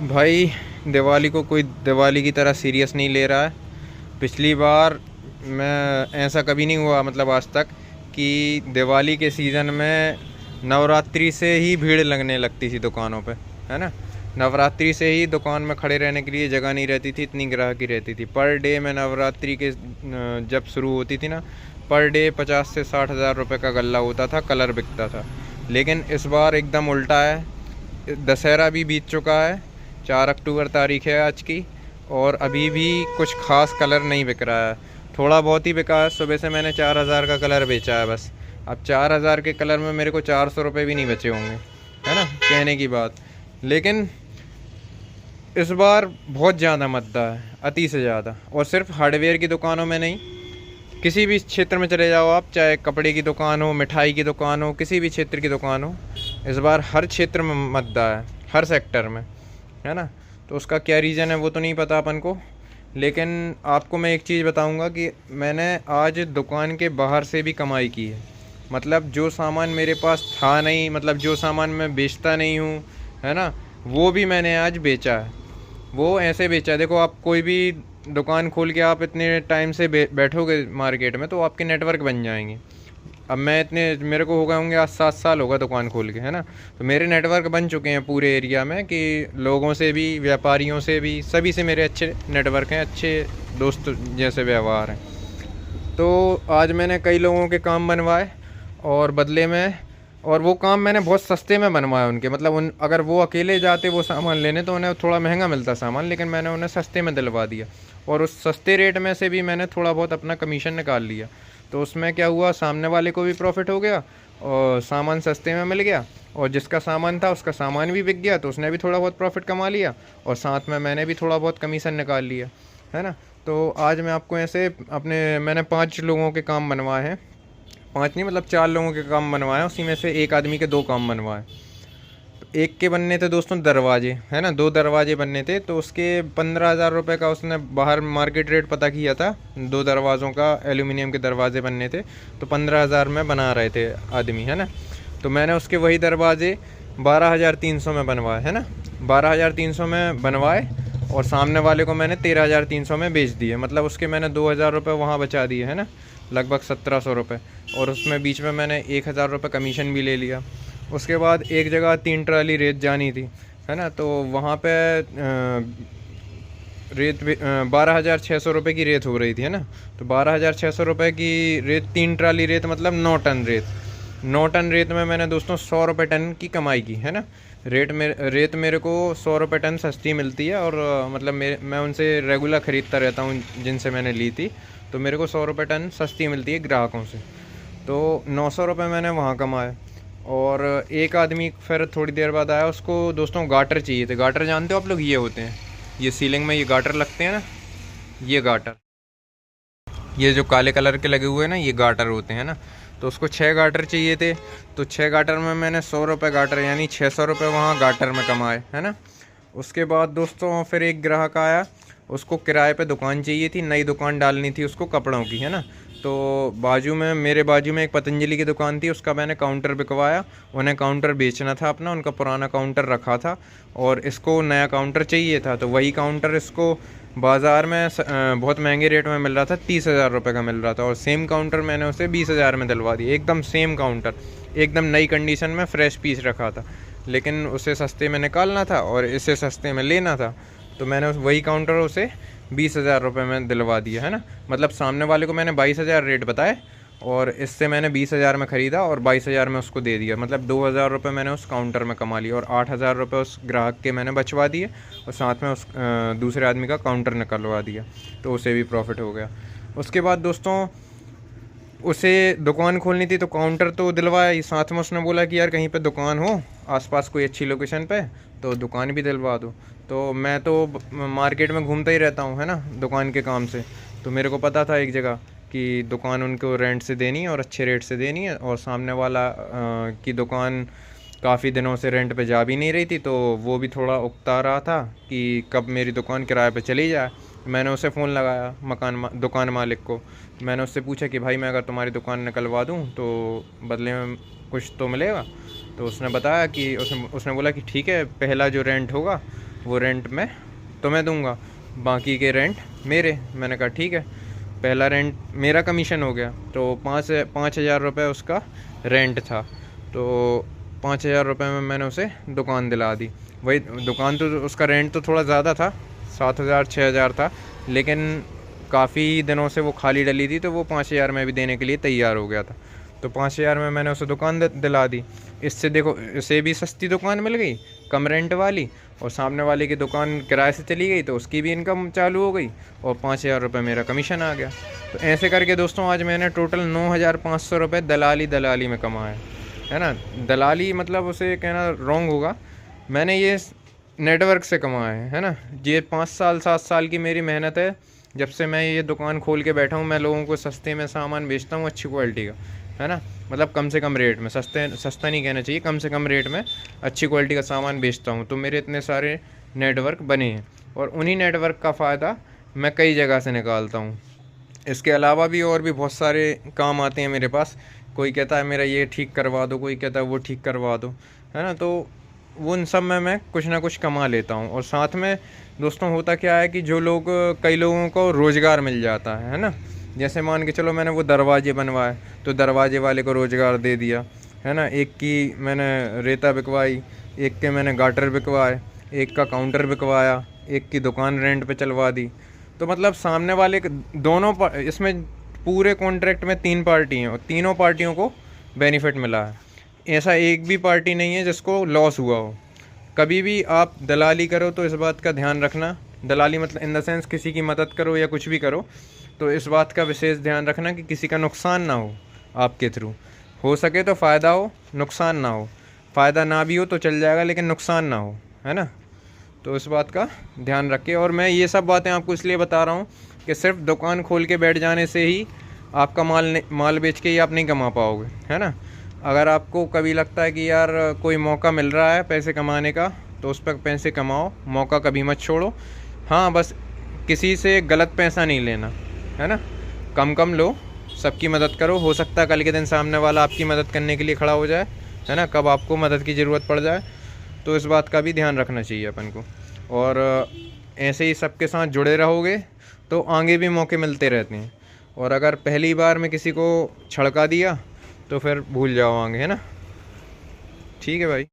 भाई, दिवाली को कोई दिवाली की तरह सीरियस नहीं ले रहा है। पिछली बार मैं ऐसा कभी नहीं हुआ मतलब आज तक कि दिवाली के सीज़न में नवरात्रि से ही भीड़ लगने लगती थी दुकानों पे, है ना। नवरात्रि से ही दुकान में खड़े रहने के लिए जगह नहीं रहती थी, इतनी ग्राहकी रहती थी। पर डे में नवरात्रि के जब शुरू होती थी ना, पर डे 50 से 60 हज़ार रुपये का गल्ला होता था, कलर बिकता था। लेकिन इस बार एकदम उल्टा है। दशहरा भी बीत चुका है, 4 अक्टूबर तारीख है आज की, और अभी भी कुछ ख़ास कलर नहीं बिक रहा है। थोड़ा बहुत ही बिका है। सुबह से मैंने 4 हज़ार का कलर बेचा है बस। अब 4 हज़ार के कलर में मेरे को 400 रुपये भी नहीं बचे होंगे, है ना, कहने की बात। लेकिन इस बार बहुत ज़्यादा मद्दा है, अति से ज़्यादा। और सिर्फ हार्डवेयर की दुकानों में नहीं, किसी भी क्षेत्र में चले जाओ आप, चाहे कपड़े की दुकान हो, मिठाई की दुकान हो, किसी भी क्षेत्र की दुकान हो, इस बार हर क्षेत्र में मद्दा है, हर सेक्टर में, है ना। तो उसका क्या रीज़न है वो तो नहीं पता अपन को, लेकिन आपको मैं एक चीज़ बताऊंगा कि मैंने आज दुकान के बाहर से भी कमाई की है। मतलब जो सामान मेरे पास था नहीं, मतलब जो सामान मैं बेचता नहीं हूँ, है ना, वो भी मैंने आज बेचा है। वो ऐसे बेचा है, देखो, आप कोई भी दुकान खोल के आप इतने टाइम से बैठोगे मार्केट में तो आपके नेटवर्क बन जाएंगे। अब मैं इतने, मेरे को हो गए होंगे आज 7 साल होगा दुकान खोल के, है ना। तो मेरे नेटवर्क बन चुके हैं पूरे एरिया में कि लोगों से भी, व्यापारियों से भी, सभी से मेरे अच्छे नेटवर्क हैं, अच्छे दोस्त जैसे व्यवहार हैं। तो आज मैंने कई लोगों के काम बनवाए, और बदले में, और वो काम मैंने बहुत सस्ते में बनवाया उनके। मतलब उन, अगर वो अकेले जाते वो सामान लेने तो उन्हें थोड़ा महंगा मिलता सामान, लेकिन मैंने उन्हें सस्ते में दिलवा दिया। और उस सस्ते रेट में से भी मैंने थोड़ा बहुत अपना कमीशन निकाल लिया। तो उसमें क्या हुआ, सामने वाले को भी प्रॉफिट हो गया, और सामान सस्ते में मिल गया, और जिसका सामान था उसका सामान भी बिक गया, तो उसने भी थोड़ा बहुत प्रॉफिट कमा लिया, और साथ में मैंने भी थोड़ा बहुत कमीशन निकाल लिया, है ना। तो आज मैं आपको ऐसे अपने, मैंने 5 लोगों के काम बनवाए हैं। 5 नहीं, मतलब 4 लोगों के काम बनवाए, उसी में से एक आदमी के 2 काम बनवाए। तो एक के बनने थे दोस्तों दरवाजे, है ना, 2 दरवाजे बनने थे, तो उसके 15 हज़ार रुपये का उसने बाहर मार्केट रेट पता किया था। 2 दरवाज़ों का, एल्यूमिनियम के दरवाजे बनने थे, तो 15 हज़ार में बना रहे थे आदमी, है ना। तो मैंने उसके वही दरवाजे 12,300 में बनवाए, है ना, 12,300 में बनवाए, और सामने वाले को मैंने 13,300 में बेच दिए। मतलब उसके मैंने 2,000 रुपये वहाँ बचा दिए, है ना, लगभग 1,700 रुपये। और उसमें बीच में मैंने 1,000 रुपये कमीशन भी ले लिया। उसके बाद एक जगह 3 ट्राली रेत जानी थी, है ना, तो वहाँ पे रेत 12,600 रुपये की रेत हो रही थी, है ना। तो 12,600 रुपये की रेत, 3 ट्राली रेत, मतलब 9 टन रेत। 9 टन रेत में मैंने दोस्तों 100 रुपये टन की कमाई की, है ना। रेत मेरे को 100 रुपये टन सस्ती मिलती है, और मतलब मैं उनसे रेगुलर ख़रीदता रहता हूँ जिनसे मैंने ली थी। तो मेरे को 100 रुपये टन सस्ती मिलती है ग्राहकों से। तो 900 रुपये मैंने वहाँ कमाए। और एक आदमी फिर थोड़ी देर बाद आया, उसको दोस्तों गाटर चाहिए थे। गाटर जानते हो आप लोग, ये होते हैं, ये सीलिंग में ये गाटर लगते हैं ना, ये गाटर, ये जो काले कलर के लगे हुए हैं ना, ये गाटर होते हैं ना। तो उसको 6 गाटर चाहिए थे। तो 6 गाटर में मैंने 100 रुपये गाटर, यानी 600 रुपये वहाँ गाटर में कमाए, है ना। उसके बाद दोस्तों फिर एक ग्राहक आया, उसको किराए पे दुकान चाहिए थी, नई दुकान डालनी थी उसको कपड़ों की, है ना। तो बाजू में, मेरे बाजू में एक पतंजलि की दुकान थी, उसका मैंने काउंटर बिकवाया। उन्हें काउंटर बेचना था अपना, उनका पुराना काउंटर रखा था, और इसको नया काउंटर चाहिए था। तो वही काउंटर इसको बाज़ार में बहुत महंगे रेट में मिल रहा था, 30,000 रुपये का मिल रहा था, और सेम काउंटर मैंने उसे 20,000 में दिलवा दिया। एकदम सेम काउंटर, एकदम नई कंडीशन में, फ्रेश पीस रखा था। लेकिन उसे सस्ते में निकालना था और इसे सस्ते में लेना था, तो मैंने वही काउंटर उसे 20,000 रुपये में दिलवा दिया, है ना। मतलब सामने वाले को मैंने 22,000 रेट बताए, और इससे मैंने 20,000 में ख़रीदा और 22,000 में उसको दे दिया। मतलब 2,000 रुपये मैंने उस काउंटर में कमा लिया, और 8,000 रुपये उस ग्राहक के मैंने बचवा दिए, और साथ में उस दूसरे आदमी का काउंटर निकलवा दिया, तो उसे भी प्रॉफिट हो गया। उसके बाद दोस्तों उसे दुकान खोलनी थी, तो काउंटर तो दिलवाया ही, साथ में उसने बोला कि यार कहीं पे दुकान हो आसपास कोई अच्छी लोकेशन पे, तो दुकान भी दिलवा दो। तो मैं तो मार्केट में घूमता ही रहता हूँ, है ना, दुकान के काम से। तो मेरे को पता था एक जगह कि दुकान उनको रेंट से देनी है, और अच्छे रेट से देनी है, और सामने वाला की दुकान काफ़ी दिनों से रेंट पे जा भी नहीं रही थी, तो वो भी थोड़ा उकता रहा था कि कब मेरी दुकान किराए पे चली जाए। मैंने उसे फ़ोन लगाया, दुकान मालिक को। मैंने उससे पूछा कि भाई, मैं अगर तुम्हारी दुकान निकलवा दूँ तो बदले में कुछ तो मिलेगा। तो उसने बताया कि उसने बोला कि ठीक है, पहला जो रेंट होगा वो रेंट मैं तुम्हें दूंगा, बाकी के रेंट मेरे। मैंने कहा ठीक है। पहला रेंट मेरा कमीशन हो गया, तो 5,000 रुपये उसका रेंट था। तो 5,000 रुपये में मैंने उसे दुकान दिला दी। वही दुकान तो उसका रेंट तो थोड़ा ज़्यादा था, 7,000 6,000 था, लेकिन काफ़ी दिनों से वो खाली डली थी, तो वो 5,000 में भी देने के लिए तैयार हो गया था। तो 5,000 में मैंने उसे दुकान दिला दी। इससे देखो, इसे भी सस्ती दुकान मिल गई, कम रेंट वाली, और सामने वाले की दुकान किराए से चली गई, तो उसकी भी इनकम चालू हो गई, और 5,000 रुपये मेरा कमीशन आ गया। तो ऐसे करके दोस्तों आज मैंने टोटल 9,500 रुपये दलाली में कमाए, है ना। दलाली मतलब उसे कहना रॉन्ग होगा, मैंने ये नेटवर्क से कमाए है ना। ये 5 साल 7 साल की मेरी मेहनत है। जब से मैं ये दुकान खोल के बैठा हूँ, मैं लोगों को सस्ते में सामान बेचता हूँ, अच्छी क्वालिटी का, है ना। मतलब कम से कम रेट में, सस्ता नहीं कहना चाहिए, कम से कम रेट में अच्छी क्वालिटी का सामान बेचता हूँ। तो मेरे इतने सारे नेटवर्क बने हैं, और उन्हीं नेटवर्क का फ़ायदा मैं कई जगह से निकालता हूँ। इसके अलावा भी और भी बहुत सारे काम आते हैं मेरे पास। कोई कहता है मेरा ये ठीक करवा दो, कोई कहता है वो ठीक करवा दो, है ना। तो वो उन सब में मैं कुछ ना कुछ कमा लेता हूँ। और साथ में दोस्तों होता क्या है कि जो लोग, कई लोगों को रोज़गार मिल जाता है ना। जैसे मान के चलो मैंने वो दरवाजे बनवाए, तो दरवाजे वाले को रोज़गार दे दिया, है ना। एक की मैंने रेता बिकवाई, एक के मैंने गाटर बिकवाए, एक का काउंटर बिकवाया, एक की दुकान रेंट पे चलवा दी। तो मतलब सामने वाले दोनों इसमें पूरे कॉन्ट्रैक्ट में 3 पार्टी हैं, और तीनों पार्टियों को बेनिफिट मिला है। ऐसा एक भी पार्टी नहीं है जिसको लॉस हुआ हो। कभी भी आप दलाली करो तो इस बात का ध्यान रखना, दलाली मतलब इन द सेंस किसी की मदद करो या कुछ भी करो, तो इस बात का विशेष ध्यान रखना कि किसी का नुकसान ना हो आपके थ्रू। हो सके तो फ़ायदा हो, नुकसान ना हो। फ़ायदा ना भी हो तो चल जाएगा, लेकिन नुकसान ना हो, है ना। तो इस बात का ध्यान रखें। और मैं ये सब बातें आपको इसलिए बता रहा हूँ कि सिर्फ दुकान खोल के बैठ जाने से ही आपका माल बेच के ही आप नहीं कमा पाओगे, है ना। अगर आपको कभी लगता है कि यार कोई मौका मिल रहा है पैसे कमाने का, तो उस पर पैसे कमाओ, मौका कभी मत छोड़ो। हाँ, बस किसी से गलत पैसा नहीं लेना, है ना। कम कम लो, सबकी मदद करो। हो सकता है कल के दिन सामने वाला आपकी मदद करने के लिए खड़ा हो जाए, है ना, कब आपको मदद की ज़रूरत पड़ जाए। तो इस बात का भी ध्यान रखना चाहिए अपन को। और ऐसे ही सबके साथ जुड़े रहोगे तो आगे भी मौके मिलते रहते हैं। और अगर पहली बार में किसी को छड़का दिया तो फिर भूल जाओ आगे, है ना। ठीक है भाई।